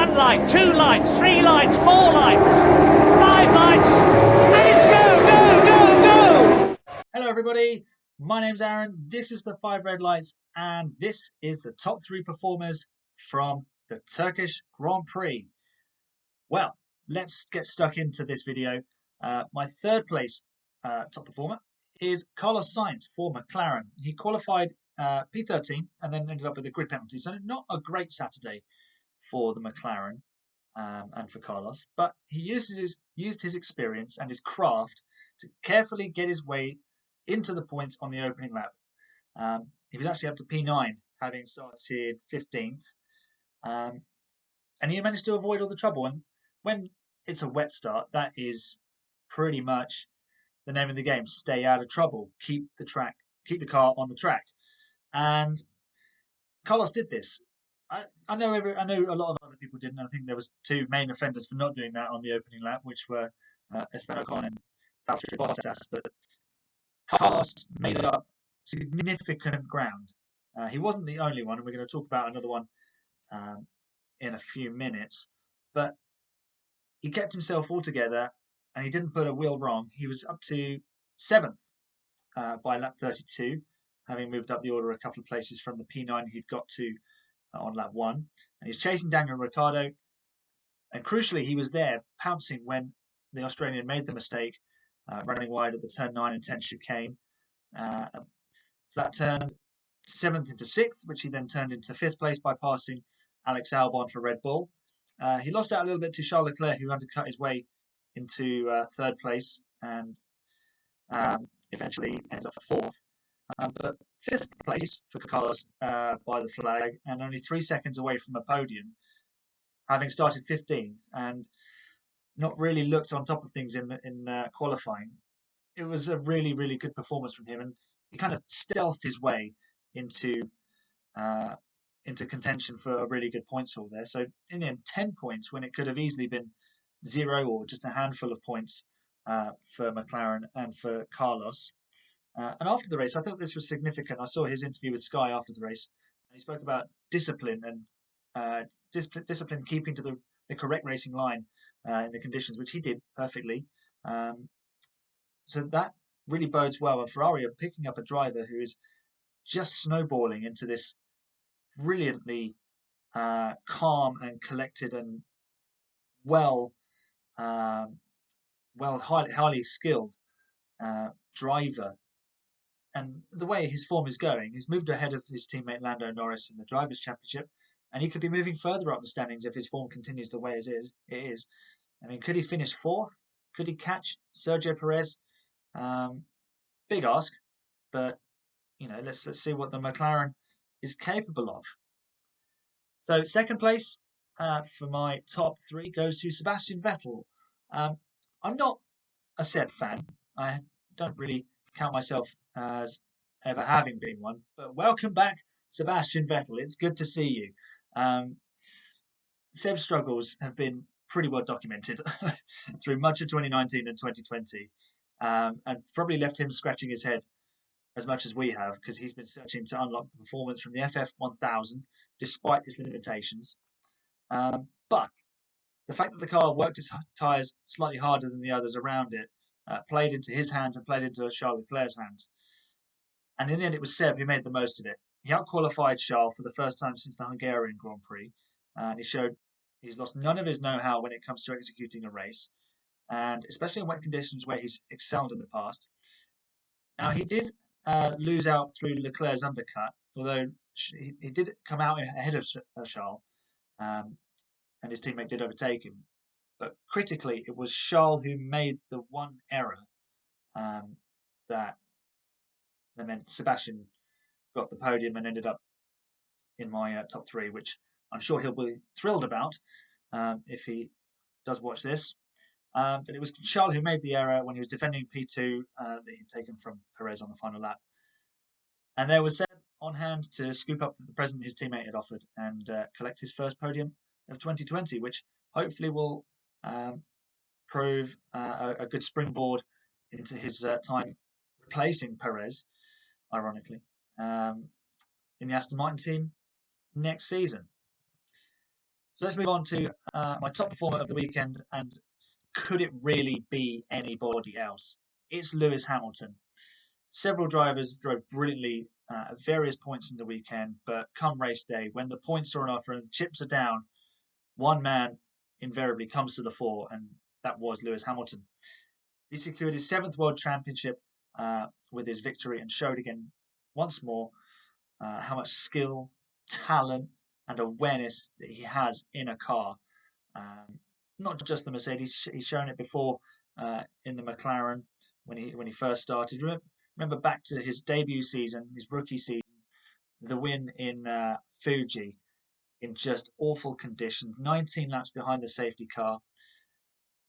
One light, two lights, three lights, four lights, five lights, and it's go! Hello everybody, my name's Aaron, this is the 5 Red Lights, and this is the top 3 performers from the Turkish Grand Prix. Well, let's get stuck into this video. My third place top performer is Carlos Sainz for McLaren. He qualified P13 and then ended up with a grid penalty, so not a great Saturday for the McLaren and for Carlos, but he used his experience and his craft to carefully get his way into the points on the opening lap. He was actually up to P9, having started 15th, and he managed to avoid all the trouble. And when it's a wet start, that is pretty much the name of the game: stay out of trouble, keep the car on the track. And Carlos did this. I know a lot of other people didn't. I think there was 2 main offenders for not doing that on the opening lap, which were Esteban Ocon and Valtteri Bottas. But Carlos made up significant ground. He wasn't the only one, and we're going to talk about another one in a few minutes. But he kept himself all together, and he didn't put a wheel wrong. He was up to 7th by lap 32, having moved up the order a couple of places from the P9 he'd got to on lap 1. And he was chasing Daniel Ricciardo, and crucially, he was there pouncing when the Australian made the mistake, running wide at the turn 9 and 10 chicane. So that turned 7th into 6th, which he then turned into 5th place by passing Alex Albon for Red Bull. He lost out a little bit to Charles Leclerc, who undercut his way into 3rd place and eventually ended up 4th. But 5th place for Carlos by the flag, and only 3 seconds away from a podium, having started 15th and not really looked on top of things in qualifying. It was a really, really good performance from him, and he kind of stealthed his way into contention for a really good points haul there. So in the end, 10 points when it could have easily been 0 or just a handful of points for McLaren and for Carlos. And after the race, I thought this was significant. I saw his interview with Sky after the race, and he spoke about discipline and discipline keeping to the correct racing line in the conditions, which he did perfectly. So that really bodes well. And Ferrari are picking up a driver who is just snowballing into this brilliantly calm and collected and highly skilled driver. And the way his form is going, he's moved ahead of his teammate Lando Norris in the Drivers' Championship, and he could be moving further up the standings if his form continues the way it is. I mean, could he finish 4th? Could he catch Sergio Perez? Big ask, but let's see what the McLaren is capable of. So 2nd place for my top 3 goes to Sebastian Vettel. I'm not a Seb fan. I don't really count myself as ever having been one, but welcome back, Sebastian Vettel. It's good to see you. Seb's struggles have been pretty well documented through much of 2019 and 2020, and probably left him scratching his head as much as we have, because he's been searching to unlock the performance from the FF1000 despite its limitations. But the fact that the car worked its tyres slightly harder than the others around it played into his hands and played into Charles Leclerc's hands. And in the end, it was Seb who made the most of it. He outqualified Charles for the first time since the Hungarian Grand Prix, and he showed he's lost none of his know-how when it comes to executing a race, and especially in wet conditions where he's excelled in the past. Now, he did lose out through Leclerc's undercut, although he did come out ahead of Charles, and his teammate did overtake him. But critically, it was Charles who made the one error that meant Sebastian got the podium and ended up in my top 3, which I'm sure he'll be thrilled about if he does watch this. But it was Charles who made the error when he was defending P2 that he'd taken from Perez on the final lap. And there was Seb on hand to scoop up the present his teammate had offered and collect his first podium of 2020, which hopefully will prove a good springboard into his time replacing Perez, ironically, in the Aston Martin team next season. So let's move on to my top performer of the weekend, and could it really be anybody else? It's Lewis Hamilton. Several drivers drove brilliantly at various points in the weekend, but come race day, when the points are on offer and the chips are down, one man invariably comes to the fore, and that was Lewis Hamilton. He secured his 7th World Championship with his victory and showed again once more how much skill, talent, and awareness that he has in a car. Not just the Mercedes; he's shown it before in the McLaren when he first started. Remember back to his debut season, his rookie season, the win in Fuji in just awful conditions, 19 laps behind the safety car.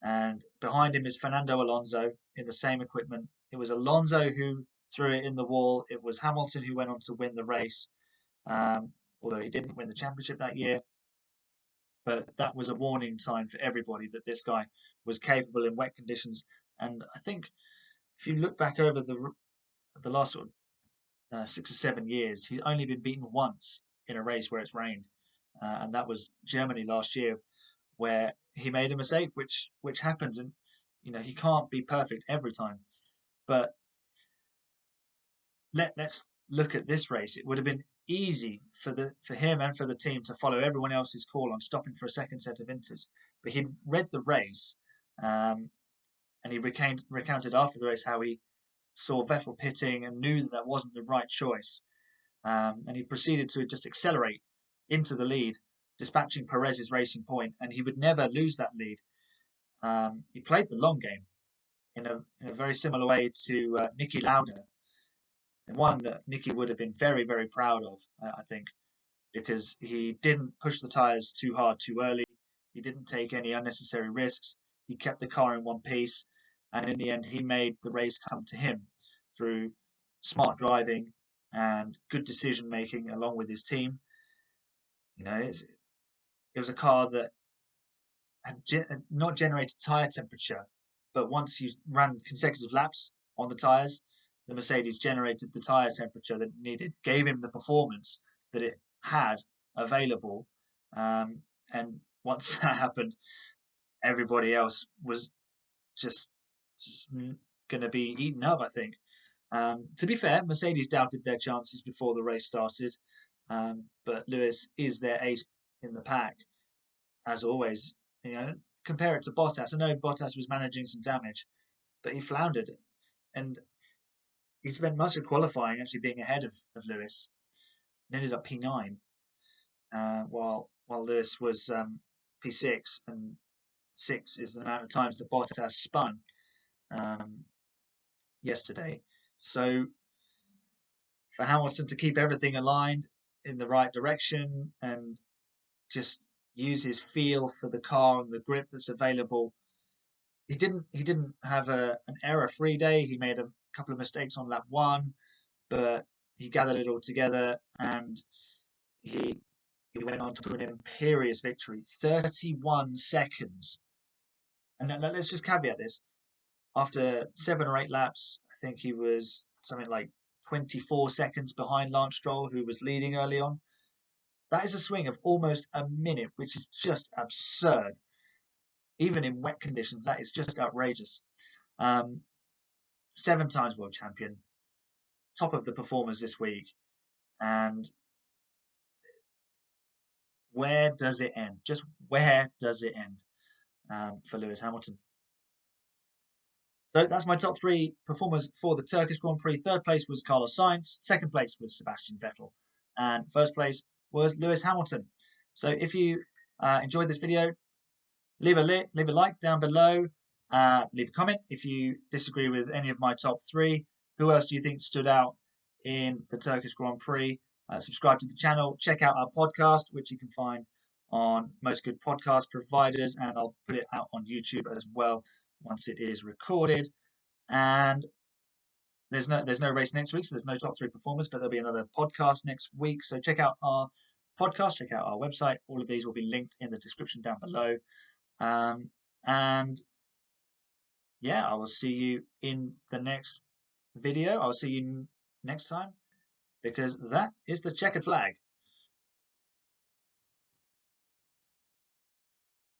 And behind him is Fernando Alonso in the same equipment. It was Alonso who threw it in the wall. It was Hamilton who went on to win the race, although he didn't win the championship that year. But that was a warning sign for everybody that this guy was capable in wet conditions. And I think if you look back over the last sort of 6 or 7 years, he's only been beaten once in a race where it's rained, and that was Germany last year, where he made a mistake, which happens, and he can't be perfect every time. But let's look at this race. It would have been easy for him and for the team to follow everyone else's call on stopping for a second set of inters, but he'd read the race, and he recounted after the race how he saw Vettel pitting and knew that wasn't the right choice, and he proceeded to just accelerate into the lead, dispatching Perez's racing point, and he would never lose that lead. He played the long game in a very similar way to Niki Lauda, and one that Niki would have been very, very proud of, I think, because he didn't push the tyres too hard too early. He didn't take any unnecessary risks. He kept the car in one piece, and in the end, he made the race come to him through smart driving and good decision making along with his team. It was a car that had not generated tyre temperature, but once you ran consecutive laps on the tyres, the Mercedes generated the tyre temperature that it needed, gave him the performance that it had available. And once that happened, everybody else was just going to be eaten up, I think. To be fair, Mercedes doubted their chances before the race started, but Lewis is their ace in the pack, as always. Compare it to Bottas. I know Bottas was managing some damage, but he floundered, and he spent much of qualifying actually being ahead of Lewis, and ended up P9, while Lewis was P6, and 6 is the amount of times that Bottas spun yesterday. So for Hamilton to keep everything aligned in the right direction and just use his feel for the car and the grip that's available, he didn't have an error-free day. He made a couple of mistakes on lap 1, but he gathered it all together, and he went on to an imperious victory, 31 seconds. And let's just caveat this. After 7 or 8 laps, I think he was something like 24 seconds behind Lance Stroll, who was leading early on. That is a swing of almost a minute, which is just absurd. Even in wet conditions, that is just outrageous. 7 times world champion, top of the performers this week. And where does it end? Just where does it end for Lewis Hamilton? So that's my top 3 performers for the Turkish Grand Prix. 3rd place was Carlos Sainz. 2nd place was Sebastian Vettel. And 1st place was Lewis Hamilton. So if you enjoyed this video, leave a like down below. Leave a comment if you disagree with any of my top 3. Who else do you think stood out in the Turkish Grand Prix? Subscribe to the channel. Check out our podcast, which you can find on most good podcast providers, and I'll put it out on YouTube as well once it is recorded. And there's no race next week, so there's no top 3 performers, but there'll be another podcast next week. So check out our podcast, check out our website. All of these will be linked in the description down below. And yeah, I will see you in the next video. I'll see you next time, because that is the checkered flag.